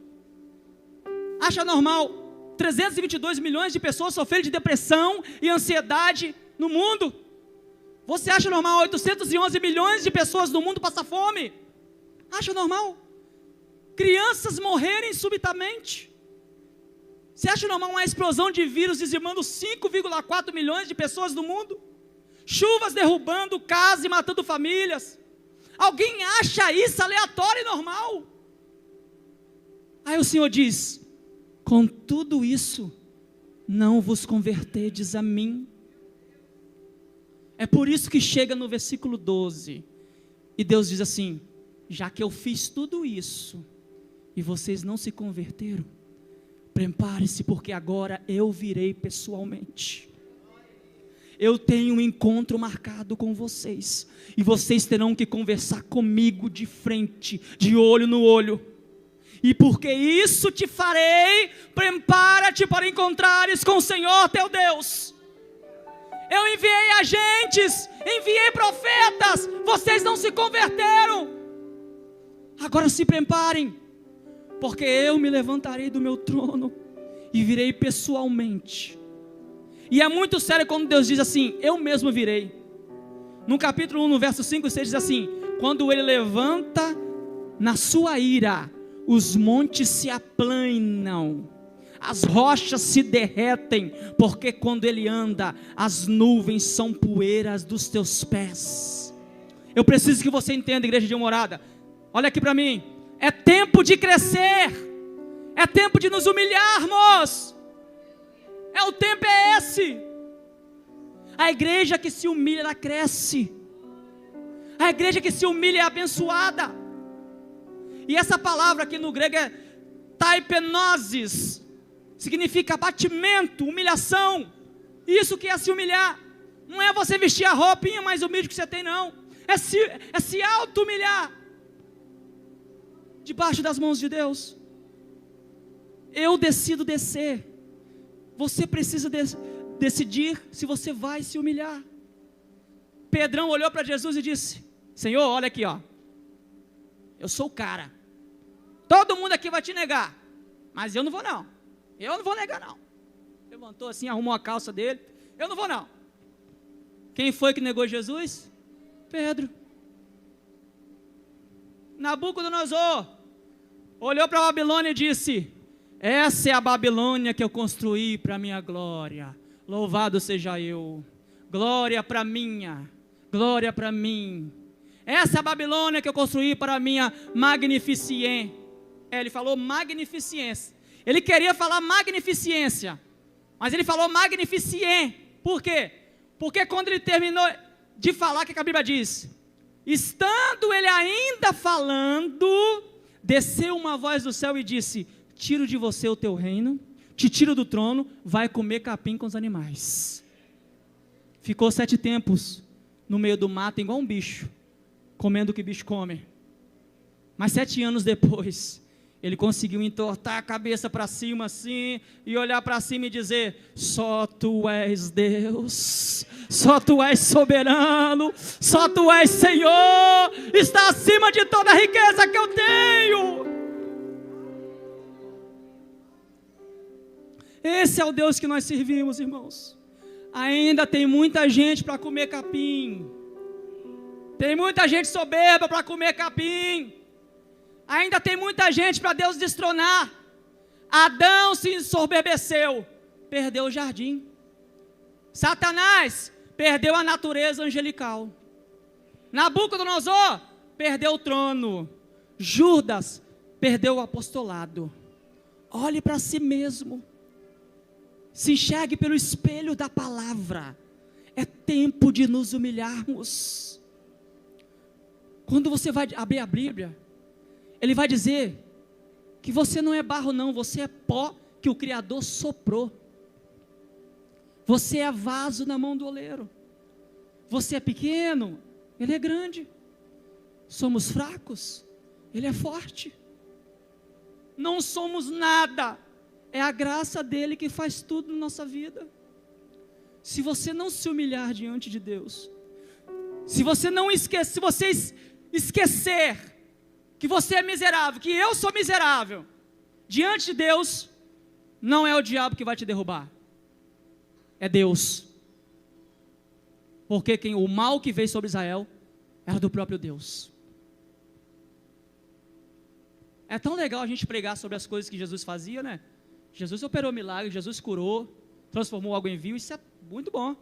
Acha normal 322 milhões de pessoas sofrendo de depressão e ansiedade no mundo? Você acha normal 811 milhões de pessoas no mundo passar fome? Acha normal crianças morrerem subitamente? Você acha normal uma explosão de vírus dizimando 5,4 milhões de pessoas no mundo? Chuvas derrubando casas e matando famílias? Alguém acha isso aleatório e normal? Aí o Senhor diz: com tudo isso, não vos convertedes a mim. É por isso que chega no versículo 12, e Deus diz assim: já que eu fiz tudo isso, e vocês não se converteram, prepare-se, porque agora eu virei pessoalmente. Eu tenho um encontro marcado com vocês, e vocês terão que conversar comigo de frente, de olho no olho. E porque isso te farei, prepara-te para encontrares com o Senhor teu Deus. Eu enviei agentes, enviei profetas, vocês não se converteram. Agora se preparem, porque eu me levantarei do meu trono e virei pessoalmente. E é muito sério quando Deus diz assim: eu mesmo virei. No capítulo 1, no verso 5 e 6 diz assim: quando ele levanta na sua ira, os montes se aplanam, as rochas se derretem, porque quando ele anda, as nuvens são poeiras dos teus pés. Eu preciso que você entenda, igreja de morada. Olha aqui para mim, é tempo de crescer, é tempo de nos humilharmos. O tempo é esse. A igreja que se humilha, ela cresce. A igreja que se humilha é abençoada. E essa palavra aqui no grego é taipenosis, significa abatimento, humilhação. Isso que é se humilhar. Não é você vestir a roupinha mais humilde que você tem, não. É se auto-humilhar debaixo das mãos de Deus. Eu decido descer. Você precisa decidir se você vai se humilhar. Pedrão olhou para Jesus e disse: Senhor, olha aqui, ó. Eu sou o cara. Todo mundo aqui vai te negar, mas eu não vou não. Eu não vou negar não. Levantou assim, arrumou a calça dele. Eu não vou não. Quem foi que negou Jesus? Pedro. Nabucodonosor olhou para a Babilônia e disse: essa é a Babilônia que eu construí para a minha glória. Louvado seja eu. Glória para minha. Glória para mim. Essa é a Babilônia que eu construí para a minha magnificência. Ele falou magnificência. Ele queria falar magnificência, mas ele falou magnificência. Por quê? Porque quando ele terminou de falar, o que a Bíblia diz? Estando ele ainda falando, desceu uma voz do céu e disse: tiro de você o teu reino, te tiro do trono, vai comer capim com os animais. Ficou 7 tempos no meio do mato, igual um bicho, comendo o que bicho come. Mas 7 anos depois, ele conseguiu entortar a cabeça para cima assim, e olhar para cima e dizer: só tu és Deus, só tu és soberano, só tu és Senhor, está acima de toda a riqueza que eu tenho. Esse é o Deus que nós servimos, irmãos. Ainda tem muita gente para comer capim. Tem muita gente soberba para comer capim. Ainda tem muita gente para Deus destronar. Adão se ensoberbeceu, perdeu o jardim. Satanás perdeu a natureza angelical. Nabucodonosor perdeu o trono. Judas perdeu o apostolado. Olhe para si mesmo. Se enxergue pelo espelho da palavra. É tempo de nos humilharmos. Quando você vai abrir a Bíblia, ele vai dizer que você não é barro não, você é pó que o Criador soprou. Você é vaso na mão do oleiro. Você é pequeno, ele é grande. Somos fracos, ele é forte. Não somos nada. É a graça dele que faz tudo na nossa vida. Se você não se humilhar diante de Deus, se você esquecer que você é miserável, que eu sou miserável, diante de Deus, não é o diabo que vai te derrubar, é Deus. Porque o mal que veio sobre Israel era do próprio Deus. É tão legal a gente pregar sobre as coisas que Jesus fazia, né? Jesus operou milagres, Jesus curou, transformou algo em vil, isso é muito bom.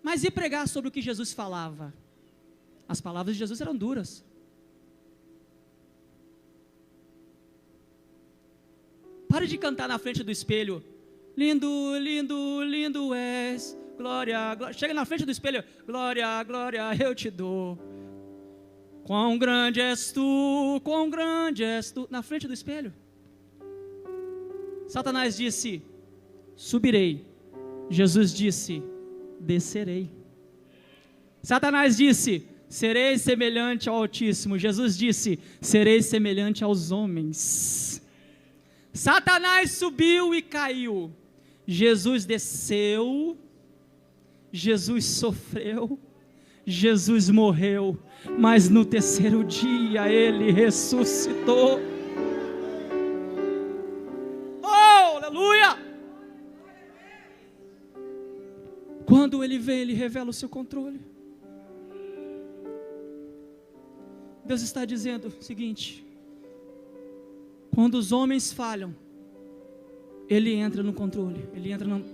Mas e pregar sobre o que Jesus falava? As palavras de Jesus eram duras. Pare de cantar na frente do espelho. Lindo, lindo, lindo és, glória, glória. Chega na frente do espelho, glória, glória eu te dou. Quão grande és tu, quão grande és tu. Na frente do espelho. Satanás disse, subirei. Jesus disse, descerei. Satanás disse, serei semelhante ao Altíssimo. Jesus disse, serei semelhante aos homens. Satanás subiu e caiu. Jesus desceu. Jesus sofreu. Jesus morreu. Mas no terceiro dia ele ressuscitou. Aleluia! Quando ele vem, ele revela o seu controle. Deus está dizendo o seguinte: quando os homens falham, ele entra no controle, ele entra no...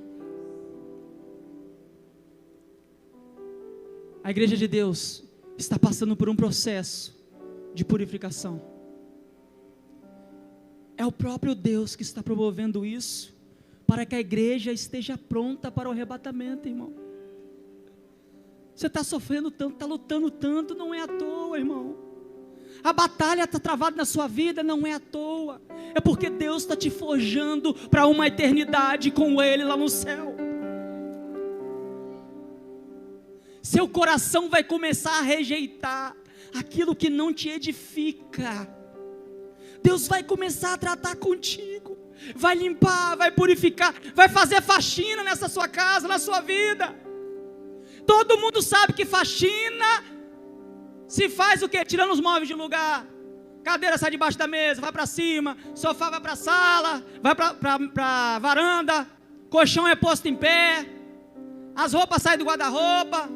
A igreja de Deus está passando por um processo de purificação. É o próprio Deus que está promovendo isso, para que a igreja esteja pronta para o arrebatamento, irmão. Você está sofrendo tanto, está lutando tanto, não é à toa, irmão. A batalha está travada na sua vida, não é à toa. É porque Deus está te forjando para uma eternidade com Ele lá no céu. Seu coração vai começar a rejeitar aquilo que não te edifica. Deus vai começar a tratar contigo, vai limpar, vai purificar, vai fazer faxina nessa sua casa, na sua vida. Todo mundo sabe que faxina se faz o quê? Tirando os móveis de lugar. Cadeira sai debaixo da mesa, vai para cima, sofá vai para a sala, vai para a varanda, colchão é posto em pé, as roupas saem do guarda-roupa,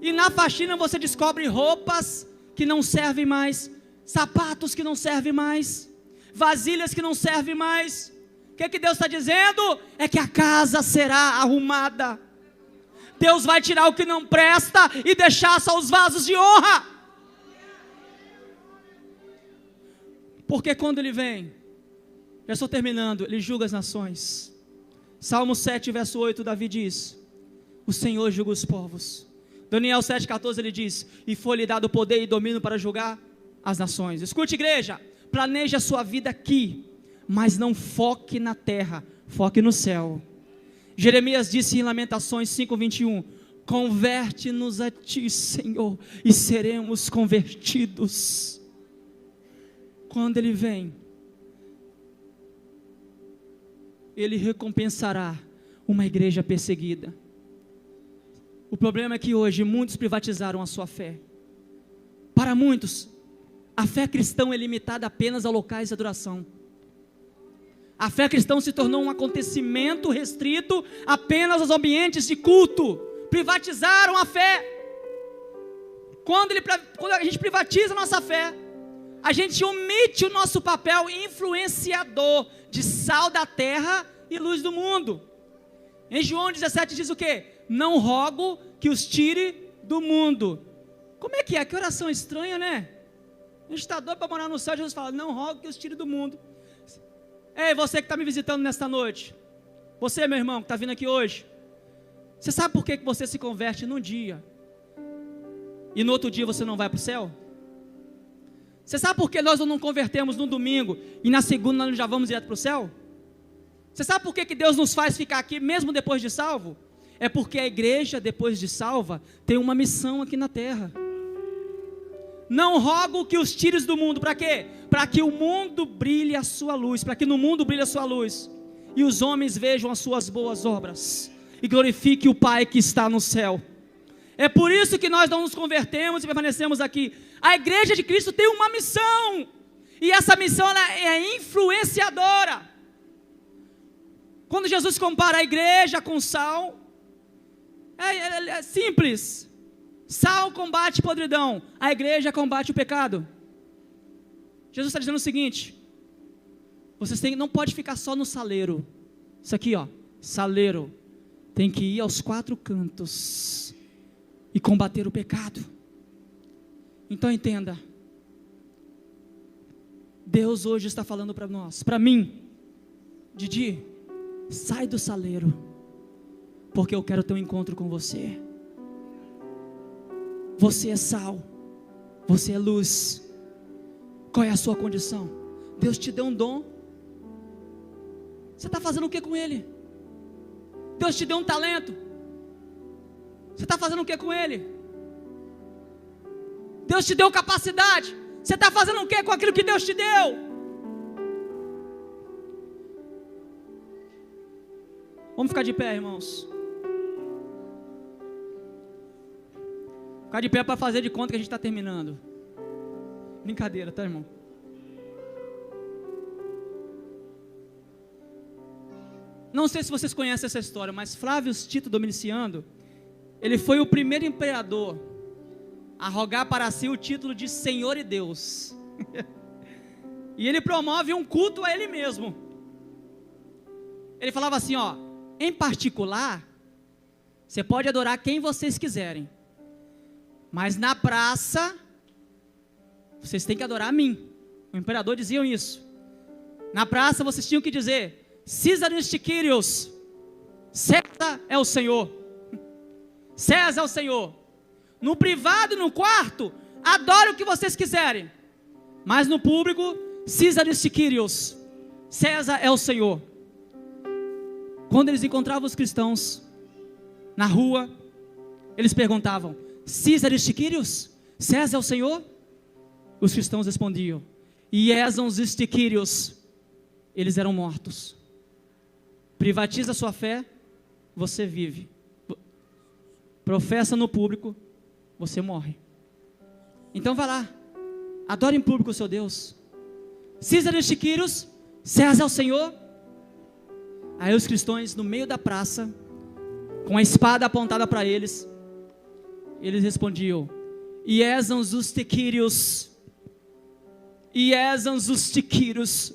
e na faxina você descobre roupas que não servem mais, sapatos que não servem mais, vasilhas que não servem mais. O que Deus está dizendo? É que a casa será arrumada. Deus vai tirar o que não presta e deixar só os vasos de honra. Porque quando Ele vem, já estou terminando, Ele julga as nações. Salmo 7, verso 8, Davi diz: o Senhor julga os povos. Daniel 7,14 ele diz: e foi-lhe dado poder e domínio para julgar as nações. Escute, igreja, planeje a sua vida aqui, mas não foque na terra, foque no céu. Jeremias disse em Lamentações 5,21: converte-nos a ti, Senhor, e seremos convertidos. Quando Ele vem, Ele recompensará uma igreja perseguida. O problema é que hoje muitos privatizaram a sua fé. Para muitos, a fé cristã é limitada apenas a locais de adoração. A fé cristã se tornou um acontecimento restrito apenas aos ambientes de culto. Privatizaram a fé. Quando a gente privatiza a nossa fé, a gente omite o nosso papel influenciador de sal da terra e luz do mundo. Em João 17 diz o quê? Não rogo que os tire do mundo. Como é que é? Que oração estranha, né? A gente está doido para morar no céu. Jesus fala, não rogo que os tire do mundo. Ei, você que está me visitando nesta noite, você, meu irmão, que está vindo aqui hoje, você sabe por que você se converte num dia e no outro dia você não vai para o céu? Você sabe por que nós não convertemos no domingo e na segunda nós já vamos direto para o céu? Você sabe por que Deus nos faz ficar aqui mesmo depois de salvo? É porque a igreja, depois de salva, tem uma missão aqui na terra. Não rogo que os tires do mundo, para quê? Para que o mundo brilhe a sua luz, para que no mundo brilhe a sua luz, e os homens vejam as suas boas obras, e glorifique o Pai que está no céu. É por isso que nós não nos convertemos e permanecemos aqui. A igreja de Cristo tem uma missão, e essa missão ela é influenciadora. Quando Jesus compara a igreja com sal, é simples. Sal combate podridão, a igreja combate o pecado. Jesus está dizendo o seguinte: vocês não pode ficar só no saleiro. Isso aqui, ó, saleiro. Tem que ir aos 4 cantos e combater o pecado. Então entenda, Deus hoje está falando para nós, para mim, Didi, sai do saleiro, porque eu quero ter um encontro com você. Você é sal, você é luz. Qual é a sua condição? Deus te deu um dom. Você está fazendo o que com ele? Deus te deu um talento. Você está fazendo o que com ele? Deus te deu capacidade. Você está fazendo o que com aquilo que Deus te deu? Vamos ficar de pé, irmãos. Ficar de pé para fazer de conta que a gente está terminando. Brincadeira, tá, irmão? Não sei se vocês conhecem essa história, mas Flávio Tito Domiciano, ele foi o primeiro imperador a rogar para si o título de Senhor e Deus. E ele promove um culto a ele mesmo. Ele falava assim, ó, em particular, você pode adorar quem vocês quiserem, mas na praça, vocês têm que adorar a mim. O imperador dizia isso. Na praça vocês tinham que dizer, Císaris Kyrios, César é o Senhor. César é o Senhor. No privado e no quarto, adore o que vocês quiserem, mas no público, Císaris Kyrios, César é o Senhor. Quando eles encontravam os cristãos na rua, eles perguntavam, Císaris Kyrios, César é o Senhor? Os cristãos respondiam, Iesons Kyrios, eles eram mortos. Privatiza a sua fé, você vive. Professa no público, você morre. Então vá lá, adore em público o seu Deus. Císaris Kyrios, César é o Senhor? Aí os cristãos no meio da praça, com a espada apontada para eles, eles respondiam, Iesons Kyrios, Iesons Kyrios,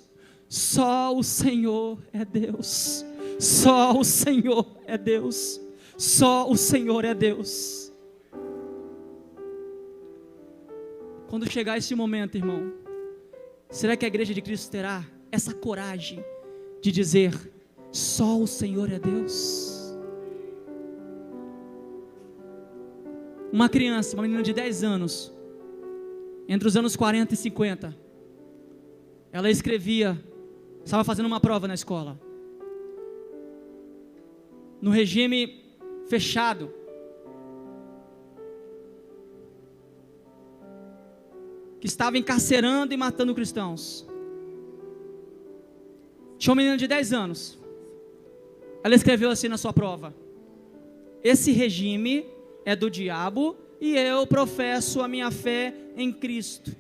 só o Senhor é Deus, só o Senhor é Deus, só o Senhor é Deus. Quando chegar esse momento, irmão, será que a igreja de Cristo terá essa coragem de dizer, só o Senhor é Deus? Uma criança, uma menina de 10 anos, entre os anos 40 e 50, ela escrevia, estava fazendo uma prova na escola, no regime fechado, que estava encarcerando e matando cristãos. Tinha uma menina de 10 anos, ela escreveu assim na sua prova, esse regime é do diabo e eu professo a minha fé em Cristo.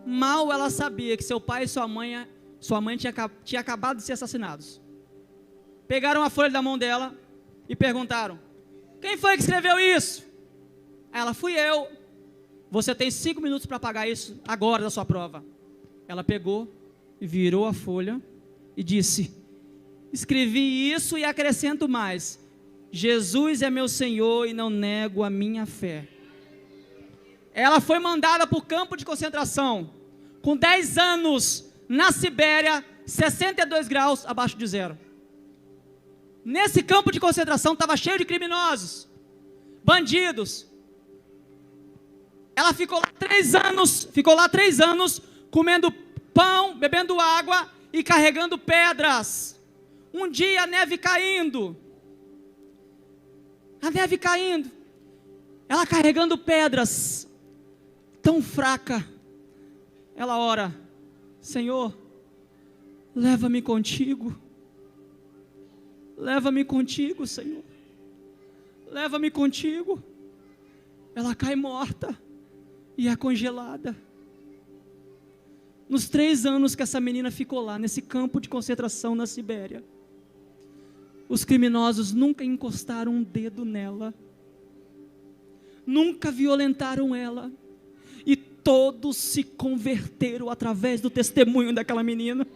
Mal ela sabia que seu pai e sua mãe Sua mãe tinha acabado de ser assassinada. Pegaram a folha da mão dela e perguntaram: quem foi que escreveu isso? Ela: fui eu. Você tem 5 minutos para pagar isso agora da sua prova. Ela pegou e virou a folha e disse: escrevi isso e acrescento mais: Jesus é meu Senhor e não nego a minha fé. Ela foi mandada para o campo de concentração, com 10 anos, na Sibéria, 62 graus abaixo de zero. Nesse campo de concentração estava cheio de criminosos, bandidos. Ela ficou lá 3 anos, comendo pão, bebendo água e carregando pedras. Um dia a neve caindo, ela carregando pedras, tão fraca, ela ora: Senhor, leva-me contigo, Senhor, leva-me contigo. Ela cai morta e é congelada. Nos 3 anos que essa menina ficou lá, nesse campo de concentração na Sibéria, os criminosos nunca encostaram um dedo nela, nunca violentaram ela, e todos se converteram através do testemunho daquela menina,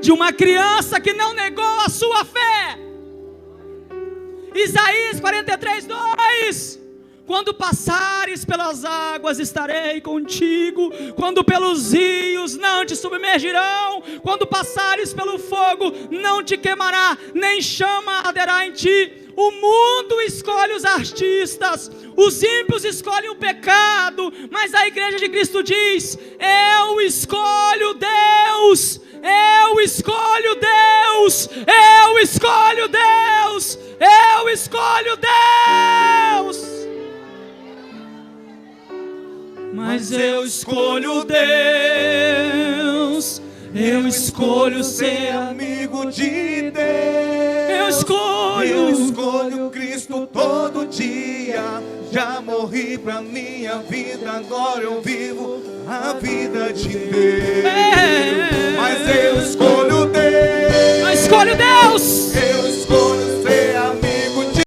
de uma criança que não negou a sua fé. Isaías 43:2: quando passares pelas águas estarei contigo, quando pelos rios não te submergirão, quando passares pelo fogo não te queimará, nem chama arderá em ti. O mundo escolhe os artistas, os ímpios escolhem o pecado, mas a igreja de Cristo diz: eu escolho Deus, eu escolho Deus, eu escolho Deus, eu escolho Deus. Mas eu escolho Deus, eu escolho ser amigo de Deus, eu escolho Cristo todo dia. Já morri pra minha vida, agora eu vivo a vida de Deus.